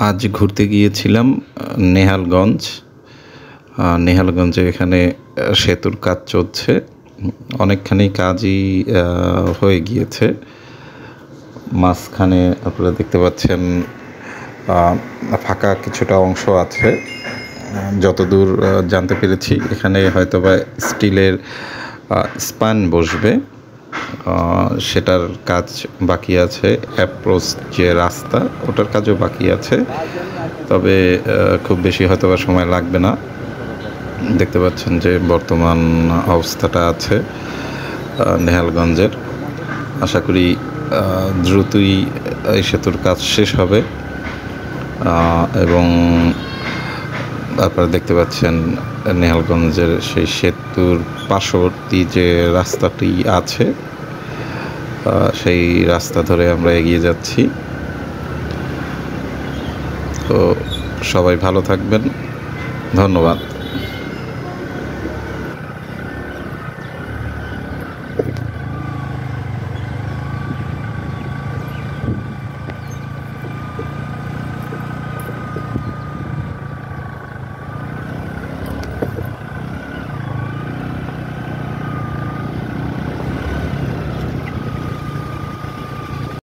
আজ ঘুরতে গিয়েছিলাম নেহালগঞ্জ। নেহালগঞ্জে এখানে সেতুর কাজ চলছে, অনেকখানি কাজই হয়ে গিয়েছে। মাঝখানে আপনারা দেখতে পাচ্ছেন ফাঁকা কিছুটা অংশ আছে। যতদূর জানতে পেরেছি এখানে হয়তোবা স্টিলের স্পান বসবে, সেটার কাজ বাকি আছে। অ্যাপ্রোচ যে রাস্তা ওটার কাজও বাকি আছে, তবে খুব বেশি হয়তোবা সময় লাগবে না। দেখতে পাচ্ছেন যে বর্তমান অবস্থাটা আছে নেহালগঞ্জের। আশা করি দ্রুতই এই সেতুর কাজ শেষ হবে এবং আপনারা দেখতে পাচ্ছেন নেহালগঞ্জের সেই সেতুর পার্শ্ববর্তী যে রাস্তাটি আছে সেই রাস্তা ধরে আমরা এগিয়ে যাচ্ছি। তো সবাই ভালো থাকবেন, ধন্যবাদ।